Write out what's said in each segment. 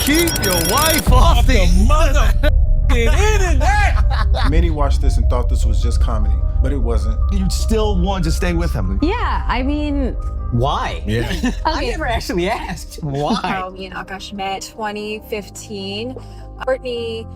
Keep your wife off the mother internet. Many watched this and thought this was just comedy, but it wasn't. You still want to stay with him? Yeah, I mean... Why? Yeah. I never actually asked. Why? How me and Akaash met 2015. Courtney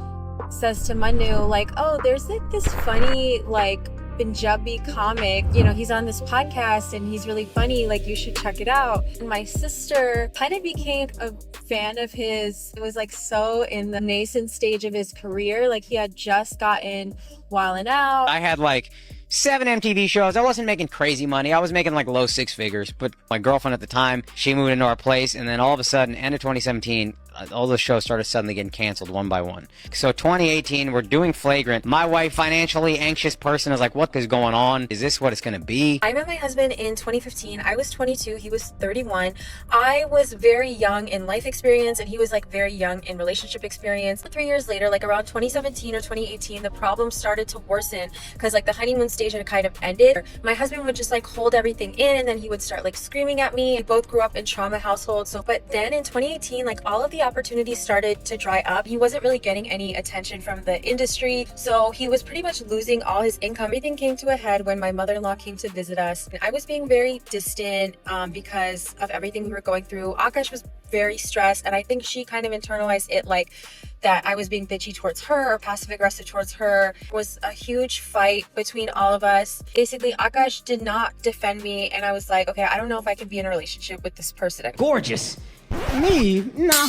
says to Manu, like, oh, there's like this funny, like, Punjabi comic, you know, he's on this podcast and he's really funny, like you should check it out. And my sister kind of became a fan of his. It was like so in the nascent stage of his career, like he had just gotten Wild 'N Out. I had like 7 MTV shows. I wasn't making crazy money. I was making like low 6 figures, but my girlfriend at the time, she moved into our place, and then all of a sudden, end of 2017, all the shows started suddenly getting canceled one by one. So 2018, we're doing Flagrant. My wife, financially anxious person, is like, what is going on? Is this what it's going to be? I met my husband in 2015. I was 22. He was 31. I was very young in life experience, and he was like very young in relationship experience. 3 years later, like around 2017 or 2018, the problem started to worsen because like the honeymoon stage had kind of ended. My husband would just like hold everything in, and then he would start like screaming at me. We both grew up in trauma households. But then in 2018, like all of the opportunities started to dry up. He wasn't really getting any attention from the industry, so he was pretty much losing all his income. Everything came to a head when my mother-in-law came to visit us. I was being very distant because of everything we were going through. Akaash was very stressed, and I think she kind of internalized it like that I was being bitchy towards her or passive aggressive towards her. It was a huge fight between all of us. Basically, Akaash did not defend me, and I was like, okay, I don't know if I can be in a relationship with this person. Gorgeous. Me? No.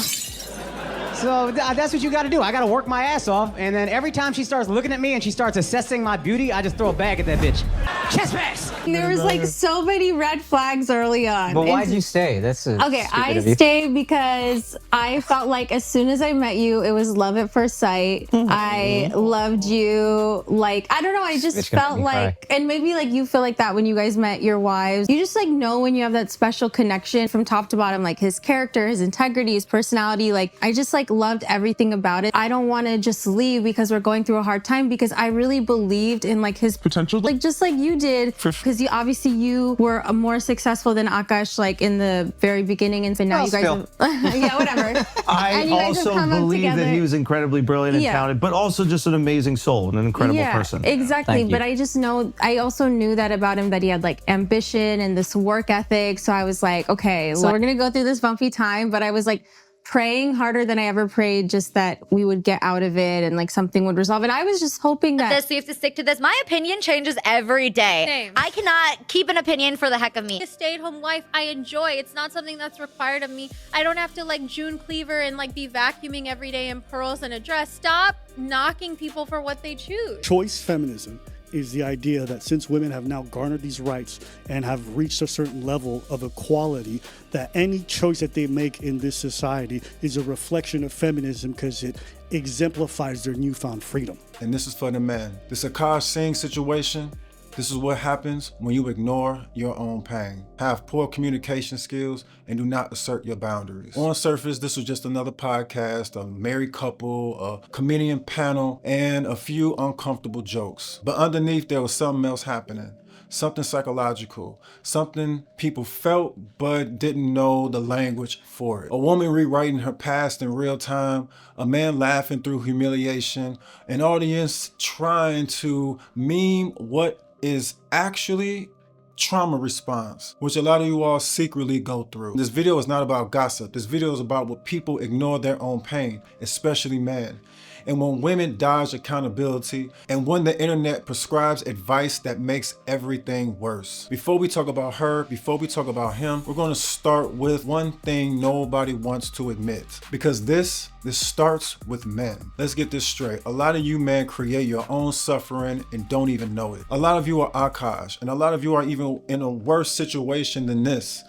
So that's what you gotta do. I gotta work my ass off, and then every time she starts looking at me and she starts assessing my beauty, I just throw a bag at that bitch. Chest pass! There was like so many red flags early on. But why'd you stay? That's okay, I stayed because I felt like as soon as I met you, it was love at first sight. I loved you. Like, I don't know, I just felt like, and maybe like you feel like that when you guys met your wives. You just like know when you have that special connection from top to bottom, like his character, his integrity, his personality. Like, I just like loved everything about it. I don't want to just leave because we're going through a hard time, because I really believed in like his potential, like just like you did, because you obviously you were more successful than Akaash like in the very beginning, and so now you guys yeah, whatever. I also believe that he was incredibly brilliant and talented, but also just an amazing soul and an incredible person. Exactly. But I just know, I also knew that about him, that he had like ambition and this work ethic. So I was like, okay, so we're gonna go through this bumpy time, but I was like praying harder than I ever prayed, just that we would get out of it and like something would resolve. And I was just hoping that we have to stick to this. My opinion changes every day. Same. I cannot keep an opinion for the heck of me. A stay-at-home wife, I enjoy. It's not something that's required of me. I don't have to like June Cleaver and like be vacuuming every day in pearls and a dress. Stop knocking people for what they choose. Choice feminism is the idea that since women have now garnered these rights and have reached a certain level of equality, that any choice that they make in this society is a reflection of feminism because it exemplifies their newfound freedom. And this is for the man. This Akaash Singh situation, this is what happens when you ignore your own pain, have poor communication skills, and do not assert your boundaries. On the surface, this was just another podcast, a married couple, a comedian panel, and a few uncomfortable jokes. But underneath, there was something else happening. Something psychological, something people felt but didn't know the language for it. A woman rewriting her past in real time, a man laughing through humiliation, an audience trying to meme what is actually trauma response, which a lot of you all secretly go through. This video is not about gossip. This video is about what people ignore their own pain, especially men. And when women dodge accountability, and when the internet prescribes advice that makes everything worse. Before we talk about her, before we talk about him, we're gonna start with one thing nobody wants to admit. Because this starts with men. Let's get this straight. A lot of you men create your own suffering and don't even know it. A lot of you are Akaash, and a lot of you are even in a worse situation than this.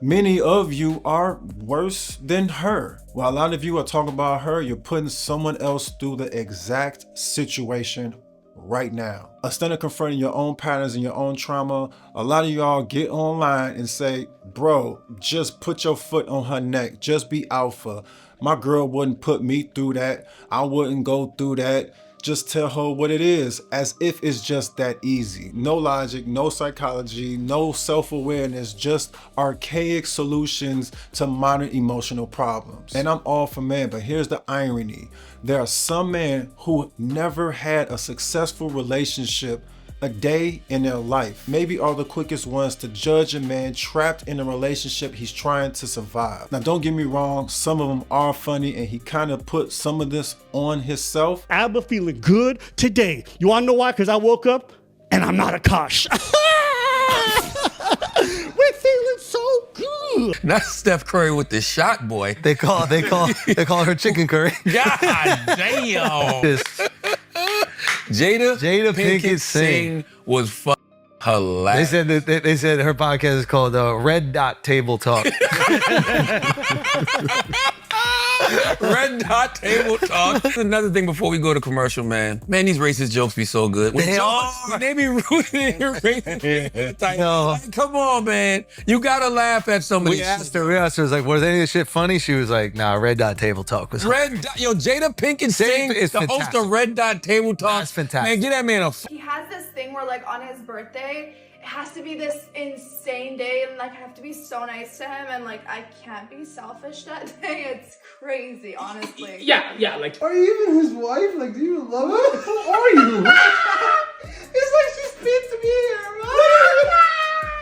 Many of you are worse than her. While a lot of you are talking about her, you're putting someone else through the exact situation right now. Instead of confronting your own patterns and your own trauma, a lot of y'all get online and say, bro, just put your foot on her neck. Just be alpha. My girl wouldn't put me through that. I wouldn't go through that. Just tell her what it is, as if it's just that easy. No logic, no psychology, no self-awareness, just archaic solutions to modern emotional problems. And I'm all for men, but here's the irony. There are some men who never had a successful relationship a day in their life, maybe are the quickest ones to judge a man trapped in a relationship he's trying to survive. Now, don't get me wrong, some of them are funny and he kind of put some of this on himself. Abba feeling good today. You wanna know why? Because I woke up and I'm not Akaash. We're feeling so good. Not Steph Curry with the shot, boy. They call her chicken curry. God damn. Jada Pinkett Singh was hilarious. They said her podcast is called Red Dot Table Talk. Red Dot Table Talk. Another thing before we go to commercial, man, these racist jokes be so good. They be rooted in racist. Like, come on, man. You gotta laugh at some of these. We asked her, like, was any of this shit funny? She was like, nah, Red Dot Table Talk was Jada Pinkett Singh is the host of Red Dot Table Talk. That's fantastic. Man, get that man a He has this thing where, like, on his birthday, it has to be this insane day, and like I have to be so nice to him, and like I can't be selfish that day. It's crazy, honestly. Yeah, like, are you even his wife? Like, do you love him? Who are you? It's like she's meant to be here,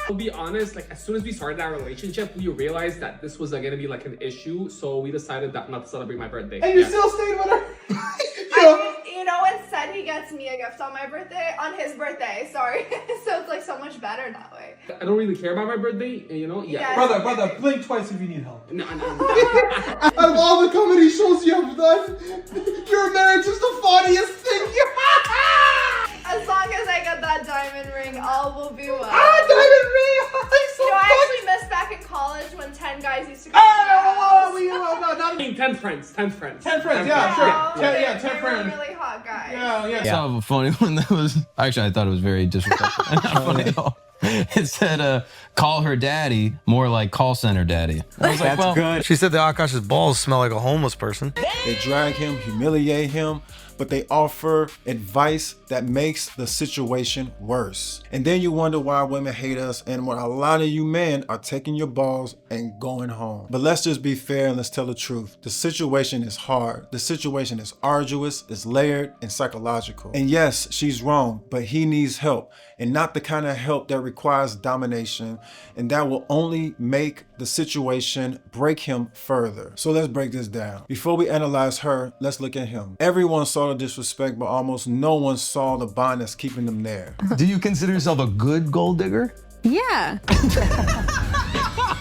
I'll be honest, like as soon as we started our relationship, we realized that this was gonna be like an issue, so we decided that not to celebrate my birthday. And you still stayed with her? You know, instead he gets me a gift on my birthday, on his birthday, sorry. So it's like so much better that way. I don't really care about my birthday, you know? Yeah. Brother, blink twice if you need help. No. Out of all the comedy shows you have done, your marriage is the funniest thing you As long as I get that diamond ring, all will be well. Diamond ring! I actually missed back in college when 10 guys used to come to my house. 10 friends. 10 friends, yeah, sure. 10 They friends. were really hot guys. Yeah. Saw a funny one that was, actually I thought it was very disrespectful. Not funny at all. It said, call her daddy, more like call center daddy. I was like, That's good. She said that Akaash's balls smell like a homeless person. They drag him, humiliate him, but they offer advice that makes the situation worse. And then you wonder why women hate us and why a lot of you men are taking your balls and going home. But let's just be fair and let's tell the truth. The situation is hard. The situation is arduous, it's layered, and psychological. And yes, she's wrong, but he needs help, and not the kind of help that requires domination, and that will only make the situation break him further. So let's break this down. Before we analyze her, let's look at him. Everyone saw the disrespect, but almost no one saw the bond that's keeping them there. Do you consider yourself a good gold digger? Yeah.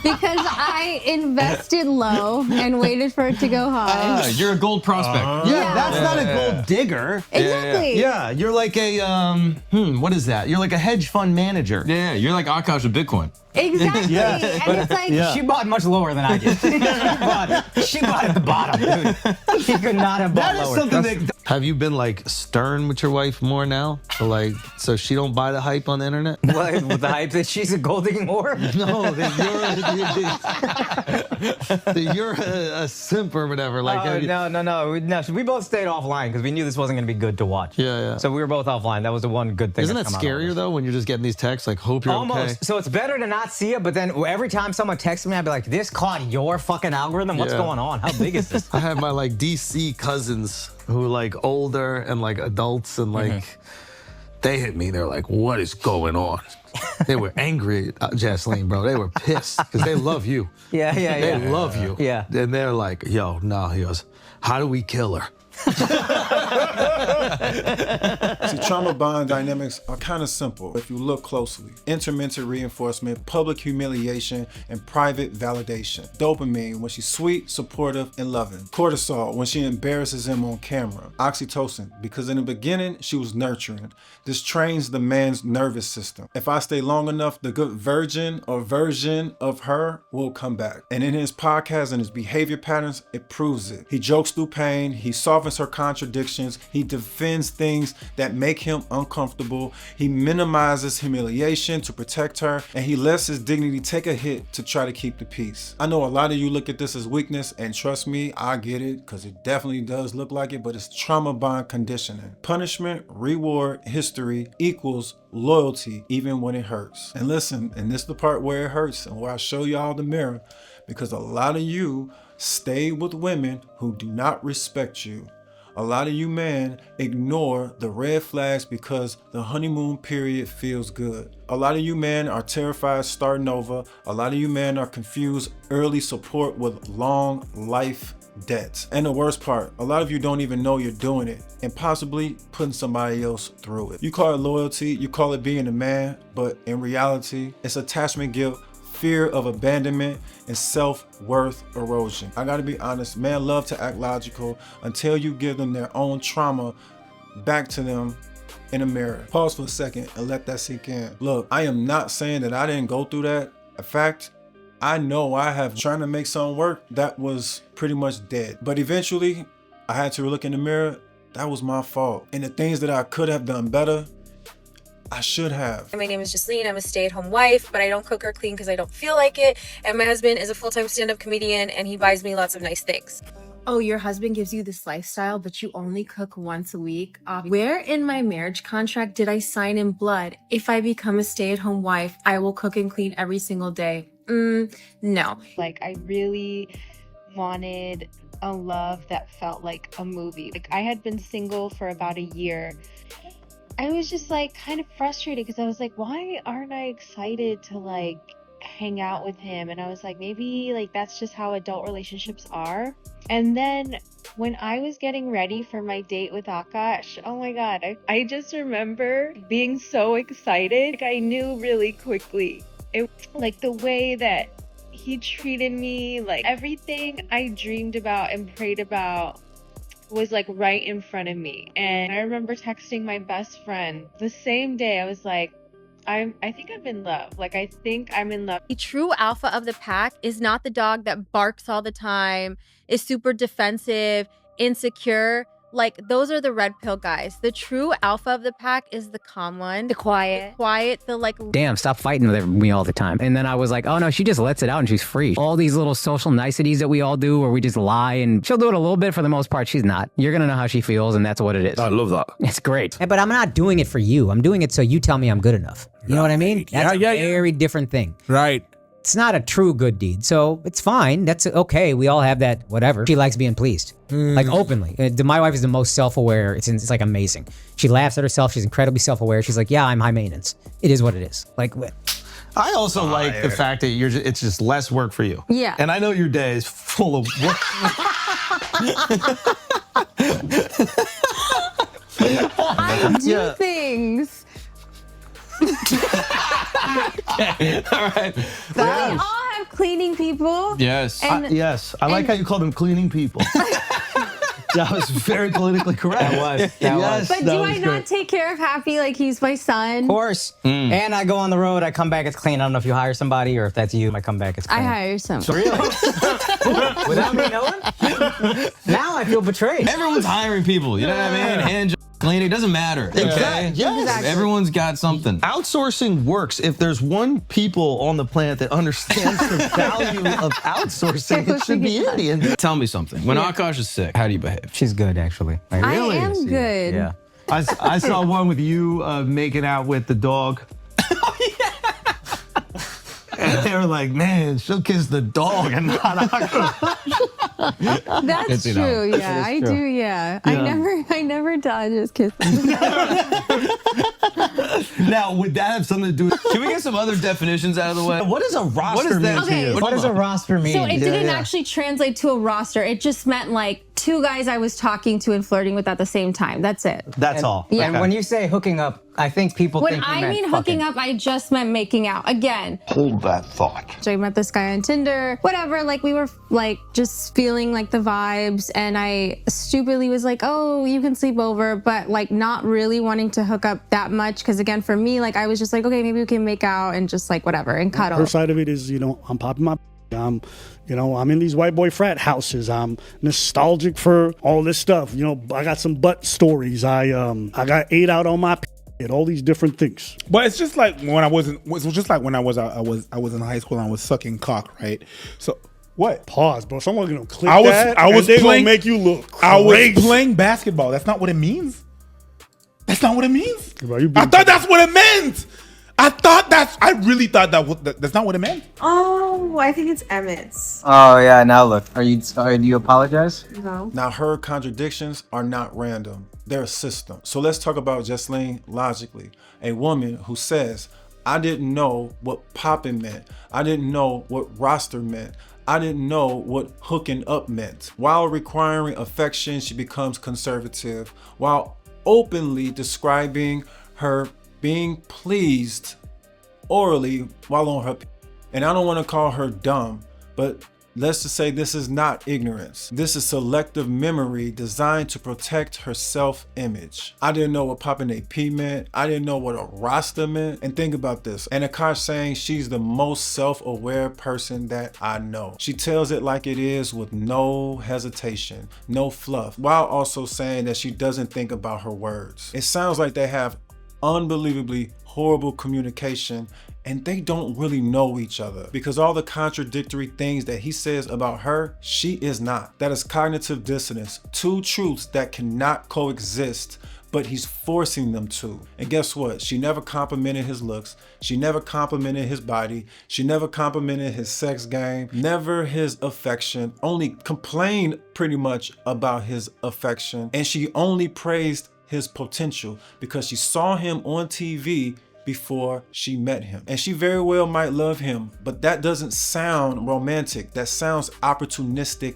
Because I invested low and waited for it to go high. You're a gold prospect. Yeah, that's not a gold digger. Exactly. Yeah, you're like a, what is that? You're like a hedge fund manager. Yeah, you're like Akaash with Bitcoin. Exactly. Yeah. And it's like, She bought much lower than I did. she bought at the bottom, dude. She could not have bought That is lower. something that... Have you been like stern with your wife more now? So she don't buy the hype on the internet? What, with the hype that she's a gold digging whore? No, that you're a simp or whatever. Like, No. We both stayed offline because we knew this wasn't going to be good to watch. Yeah. So we were both offline. That was the one good thing. Isn't that scarier though when you're just getting these texts like, hope you're Almost. okay? So it's better to not see it, but then every time someone texts me, I'd be like, this caught your fucking algorithm? What's going on? How big is this? I have my like DC cousins who like older and like adults and like they hit me. They're like, what is going on? They were angry at Jesleen, bro. They were pissed because they love you. Yeah. They love you. Yeah. And they're like, yo, no. He goes, how do we kill her? See, trauma bond dynamics are kind of simple if you look closely. Intermittent reinforcement, public humiliation, and private validation. Dopamine, when she's sweet, supportive, and loving. Cortisol, when she embarrasses him on camera. Oxytocin, because in the beginning, she was nurturing. This trains the man's nervous system. If I stay long enough, the good virgin or version of her will come back. And in his podcast and his behavior patterns, it proves it. He jokes through pain. He softens her contradictions. He defends things that make him uncomfortable. He minimizes humiliation to protect her. And he lets his dignity take a hit to try to keep the peace. I know a lot of you look at this as weakness, and trust me, I get it, because it definitely does look like it, but it's trauma bond conditioning. Punishment, reward, history equals loyalty, even when it hurts. And listen, and this is the part where it hurts and where I show y'all the mirror, because a lot of you stay with women who do not respect you. A lot of you men ignore the red flags because the honeymoon period feels good. A lot of you men are terrified starting over. A lot of you men are confused early support with long life debts. And the worst part, a lot of you don't even know you're doing it and possibly putting somebody else through it. You call it loyalty, you call it being a man, but in reality, it's attachment guilt, fear of abandonment, and self-worth erosion. I gotta be honest, men love to act logical until you give them their own trauma back to them in a mirror. Pause for a second and let that sink in. Look, I am not saying that I didn't go through that. In fact, I know I have trying to make something work that was pretty much dead. But eventually, I had to look in the mirror. That was my fault. And the things that I could have done better, I should have. My name is Jesleen. I'm a stay-at-home wife, but I don't cook or clean because I don't feel like it. And my husband is a full-time stand-up comedian, and he buys me lots of nice things. Oh, your husband gives you this lifestyle, but you only cook once a week? Where in my marriage contract did I sign in blood, if I become a stay-at-home wife, I will cook and clean every single day? No. Like, I really wanted a love that felt like a movie. Like, I had been single for about a year. I was just like kind of frustrated because I was like, why aren't I excited to like hang out with him? And I was like, maybe like that's just how adult relationships are. And then when I was getting ready for my date with Akaash, oh my God, I just remember being so excited. Like, I knew really quickly. It like the way that he treated me, like everything I dreamed about and prayed about was like right in front of me. And I remember texting my best friend the same day. I was like, I think I'm in love. Like, I think I'm in love. The true alpha of the pack is not the dog that barks all the time, is super defensive, insecure. Like, those are the red pill guys. The true alpha of the pack is the calm one. The quiet. The like... Damn, stop fighting with me all the time. And then I was like, oh no, she just lets it out and she's free. All these little social niceties that we all do where we just lie, and she'll do it a little bit. For the most part, she's not. You're gonna know how she feels, and that's what it is. I love that. It's great. But I'm not doing it for you. I'm doing it so you tell me I'm good enough. You know what I mean? That's a very different thing. Right. It's not a true good deed, so it's fine. That's okay. We all have that, whatever. She likes being pleased, like openly. My wife is the most self-aware. It's like amazing. She laughs at herself. She's incredibly self-aware. She's like, yeah, I'm high maintenance. It is what it is. Like, I also like the fact that it's just less work for you. Yeah. And I know your day is full of work. I do things. Okay. All right. We all have cleaning people. Yes. Yes. I like how you call them cleaning people. That was very politically correct. That was. But do I not take care of Happy like he's my son? Of course. And I go on the road. I come back, it's clean. I don't know if you hire somebody or if that's you. I come back, it's clean. I hire someone. Really? Without me knowing? Now I feel betrayed. Everyone's hiring people. You know what I mean? Hand cleaning, it doesn't matter. Okay? Yes. Everyone's got something. Outsourcing works. If there's one people on the planet that understands the value of outsourcing, it should be Indian. Tell me something. When Akaash is sick, how do you behave? She's good, actually. I am good. Yeah. I saw one with you making out with the dog. And they were like, man, she'll kiss the dog and not Akaash. That's true. Yeah, I do. Yeah. I never done just kiss them. Now, would that have something to do with... Can we get some other definitions out of the way? What does a roster mean to you? What does a roster mean? So it didn't actually translate to a roster. It just meant like 2 guys I was talking to and flirting with at the same time. That's it. That's all. Yeah. And when you say hooking up, I think people When think you I meant mean fucking. hooking up, I just meant making out. Again. Hold that thought. So I met this guy on Tinder, whatever, like we were like just feeling like the vibes, and I stupidly was like, oh, you can sleep over, but like not really wanting to hook up that much, because again, for me, like I was just like, okay, maybe we can make out and just like whatever and cuddle. Her side of it is, I'm popping my I'm in these white boy frat houses. I'm nostalgic for all this stuff. I got some butt stories. I got ate out on my all these different things. But it's just like when I wasn't. It was just like when I was in high school and I was sucking cock, right? So what? Pause, bro. Someone's gonna click I was they playing, gonna make you look crazy. I was playing basketball. That's not what it means. That's not what it means. I thought that's what it meant. I really thought that's not what it meant. Oh, I think it's Emmett's. Oh yeah, now look. Do you apologize? No. Now her contradictions are not random. They're a system. So let's talk about Jesleen logically. A woman who says, I didn't know what popping meant. I didn't know what roster meant. I didn't know what hooking up meant. While requiring affection, she becomes conservative, while openly describing her being pleased orally while on her. And I don't want to call her dumb, but let's just say this is not ignorance. This is selective memory designed to protect her self-image. I didn't know what popping AP meant. I didn't know what a roster meant. And think about this. And Akaash saying she's the most self-aware person that I know. She tells it like it is with no hesitation, no fluff, while also saying that she doesn't think about her words. It sounds like they have unbelievably horrible communication and they don't really know each other, because all the contradictory things that he says about her, she is not. That is cognitive dissonance. 2 truths that cannot coexist, but he's forcing them to. And guess what? She never complimented his looks. She never complimented his body. She never complimented his sex game, never his affection, only complained pretty much about his affection. And she only praised his potential because she saw him on TV before she met him. And she very well might love him, but that doesn't sound romantic. That sounds opportunistic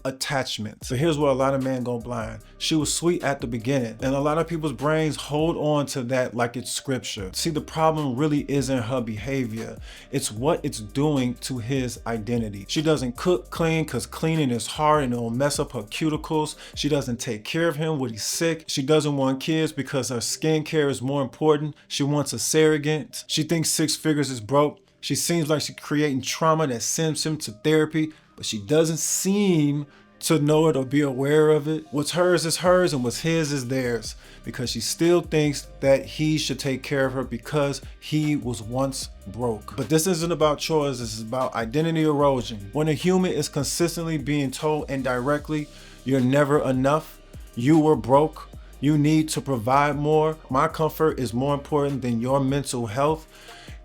attachment. So here's where a lot of men go blind. She was sweet at the beginning, and a lot of people's brains hold on to that like it's scripture. See, the problem really isn't her behavior. It's what it's doing to his identity. She doesn't cook clean because cleaning is hard and it'll mess up her cuticles. She doesn't take care of him when he's sick. She doesn't want kids because her skincare is more important. She wants a surrogate. She thinks 6 figures is broke. She seems like she's creating trauma that sends him to therapy, but she doesn't seem to know it or be aware of it. What's hers is hers and what's his is theirs, because she still thinks that he should take care of her because he was once broke. But this isn't about chores, this is about identity erosion. When a human is consistently being told indirectly, you're never enough, you were broke, you need to provide more, my comfort is more important than your mental health,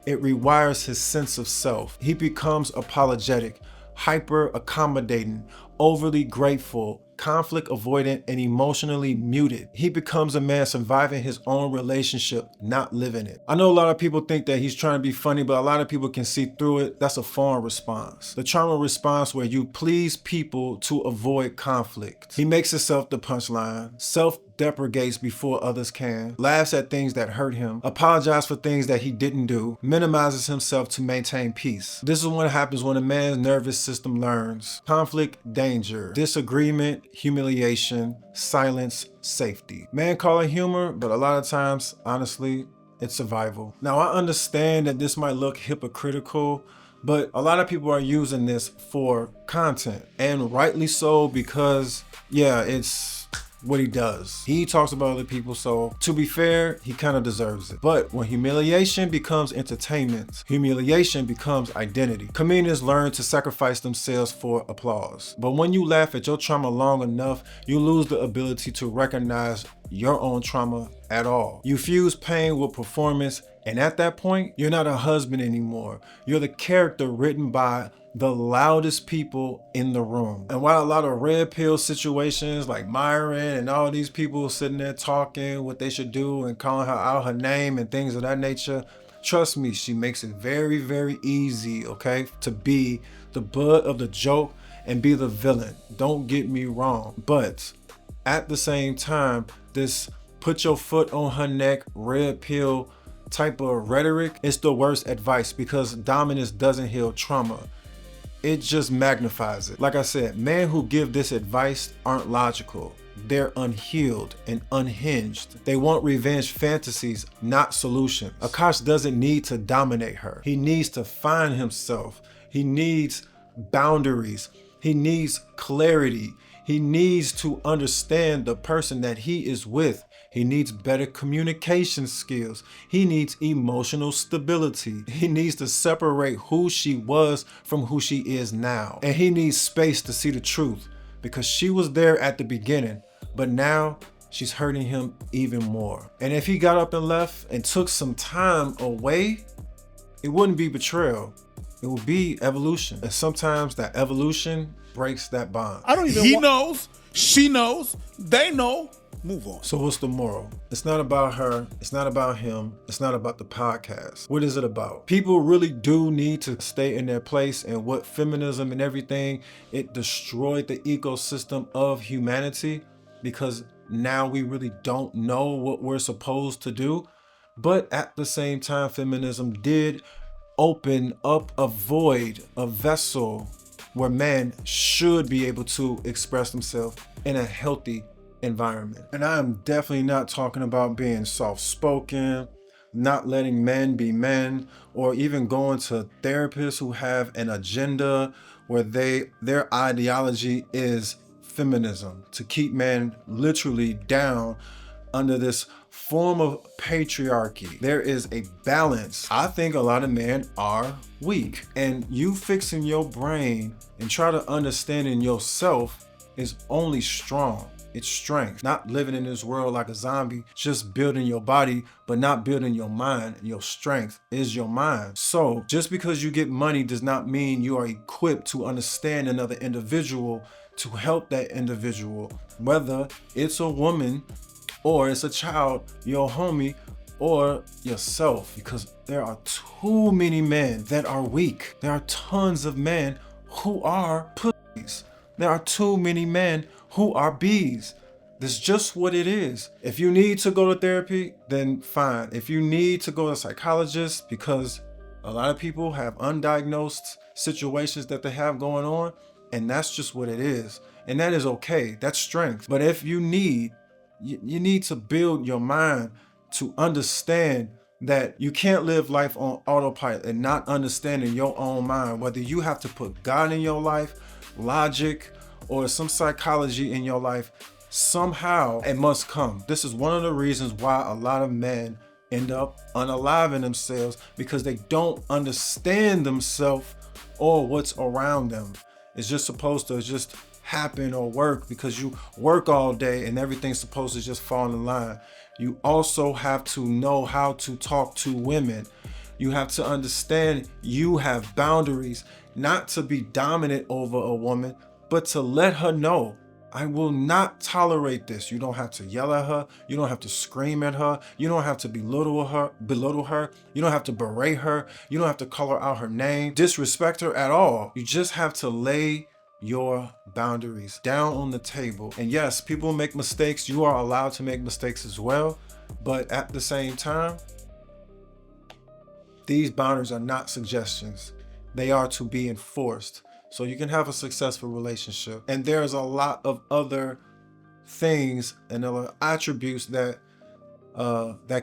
it rewires his sense of self. He becomes apologetic, hyper accommodating, overly grateful, conflict avoidant, and emotionally muted. He becomes a man surviving his own relationship, not living it. I know a lot of people think that he's trying to be funny, but a lot of people can see through it. That's a fawn response. The trauma response where you please people to avoid conflict. He makes himself the punchline, self-deprecates before others can, laughs at things that hurt him, apologizes for things that he didn't do, minimizes himself to maintain peace. This is what happens when a man's nervous system learns. Conflict, danger, disagreement, humiliation, silence, safety. Man call it humor, but a lot of times, honestly, it's survival. Now, I understand that this might look hypocritical, but a lot of people are using this for content, and rightly so, because yeah, it's what he does. He talks about other people, so to be fair, he kind of deserves it. But when humiliation becomes entertainment, humiliation becomes identity. Comedians learn to sacrifice themselves for applause. But when you laugh at your trauma long enough, you lose the ability to recognize your own trauma at all. You fuse pain with performance, and at that point, you're not a husband anymore. You're the character written by the loudest people in the room. And while a lot of red pill situations like Myron and all these people sitting there talking what they should do and calling her out her name and things of that nature, trust me, she makes it very, very easy, okay, to be the butt of the joke and be the villain. Don't get me wrong. But at the same time, this put your foot on her neck, red pill type of rhetoric is the worst advice, because dominance doesn't heal trauma. It just magnifies it. Like I said, men who give this advice aren't logical. They're unhealed and unhinged. They want revenge fantasies, not solutions. Akaash doesn't need to dominate her. He needs to find himself. He needs boundaries. He needs clarity. He needs to understand the person that he is with. He needs better communication skills. He needs emotional stability. He needs to separate who she was from who she is now. And he needs space to see the truth, because she was there at the beginning, but now she's hurting him even more. And if he got up and left and took some time away, it wouldn't be betrayal. It would be evolution. And sometimes that evolution breaks that bond. He knows, she knows, they know. Move on. So what's the moral? It's not about her. It's not about him. It's not about the podcast. What is it about? People really do need to stay in their place, and what feminism and everything, it destroyed the ecosystem of humanity, because now we really don't know what we're supposed to do. But at the same time, feminism did open up a void, a vessel where men should be able to express themselves in a healthy environment. And I am definitely not talking about being soft-spoken, not letting men be men, or even going to therapists who have an agenda where their ideology is feminism, to keep men literally down under this form of patriarchy. There is a balance. I think a lot of men are weak, and you fixing your brain and try to understanding yourself is only strong. It's strength. Not living in this world like a zombie, just building your body, but not building your mind. Your strength is your mind. So just because you get money does not mean you are equipped to understand another individual, to help that individual, whether it's a woman or it's a child, your homie, or yourself, because there are too many men that are weak. There are tons of men who are pussies. There are too many men who are bees. That's just what it is. If you need to go to therapy, then fine. If you need to go to a psychologist, because a lot of people have undiagnosed situations that they have going on, and that's just what it is. And that is okay. That's strength. But if you need to build your mind to understand that you can't live life on autopilot and not understanding your own mind, whether you have to put God in your life, logic, or some psychology in your life, somehow it must come. This is one of the reasons why a lot of men end up unaliving themselves, because they don't understand themselves or what's around them. It's just supposed to just happen or work because you work all day and everything's supposed to just fall in line. You also have to know how to talk to women. You have to understand you have boundaries, not to be dominant over a woman, but to let her know, I will not tolerate this. You don't have to yell at her. You don't have to scream at her. You don't have to belittle her. You don't have to berate her. You don't have to call her out her name, disrespect her at all. You just have to lay your boundaries down on the table. And yes, people make mistakes. You are allowed to make mistakes as well. But at the same time, these boundaries are not suggestions. They are to be enforced so you can have a successful relationship. And there's a lot of other things and other attributes that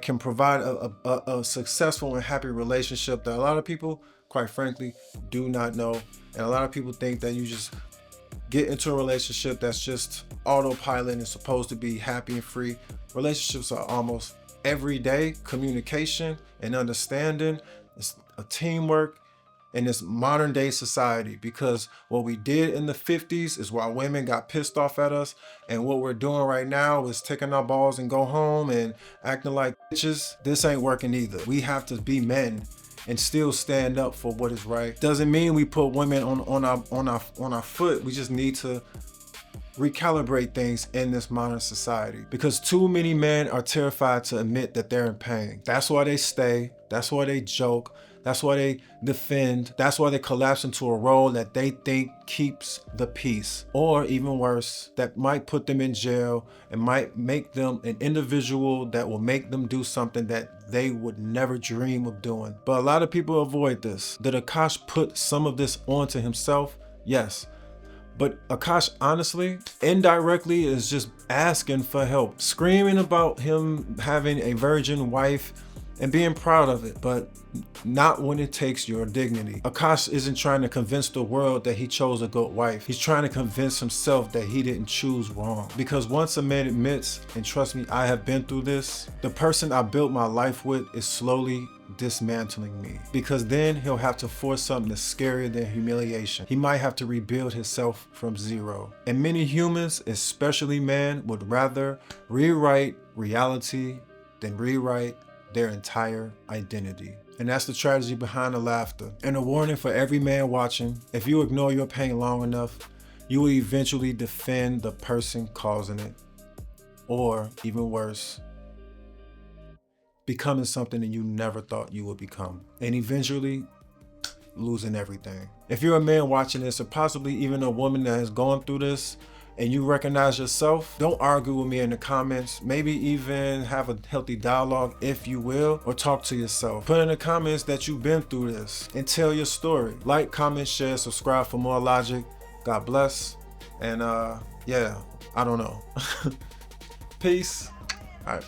can provide a successful and happy relationship that a lot of people, quite frankly, do not know. And a lot of people think that you just get into a relationship that's just autopilot and supposed to be happy and free. Relationships are almost everyday communication and understanding. It's a teamwork in this modern day society, because what we did in the 50s is why women got pissed off at us, and what we're doing right now is taking our balls and go home and acting like bitches. This ain't working either. We have to be men and still stand up for what is right. Doesn't mean we put women on our foot. We just need to recalibrate things in this modern society, because too many men are terrified to admit that they're in pain. That's why they stay. That's why they joke. That's why they defend. That's why they collapse into a role that they think keeps the peace. Or even worse, that might put them in jail and might make them an individual that will make them do something that they would never dream of doing. But a lot of people avoid this. Did Akaash put some of this onto himself? Yes. But Akaash, honestly, indirectly is just asking for help, screaming about him having a virgin wife and being proud of it, but not when it takes your dignity. Akaash isn't trying to convince the world that he chose a good wife. He's trying to convince himself that he didn't choose wrong. Because once a man admits, and trust me, I have been through this, the person I built my life with is slowly dismantling me, because then he'll have to force something that's scarier than humiliation. He might have to rebuild himself from zero. And many humans, especially men, would rather rewrite reality than rewrite their entire identity. And that's the tragedy behind the laughter. And a warning for every man watching: if you ignore your pain long enough, you will eventually defend the person causing it. Or even worse, becoming something that you never thought you would become, and eventually losing everything. If you're a man watching this, or possibly even a woman that has gone through this, and you recognize yourself, don't argue with me in the comments. Maybe even have a healthy dialogue, if you will, or talk to yourself. Put in the comments that you've been through this and tell your story. Like, comment, share, subscribe for more logic. God bless. And yeah, I don't know. Peace. All right.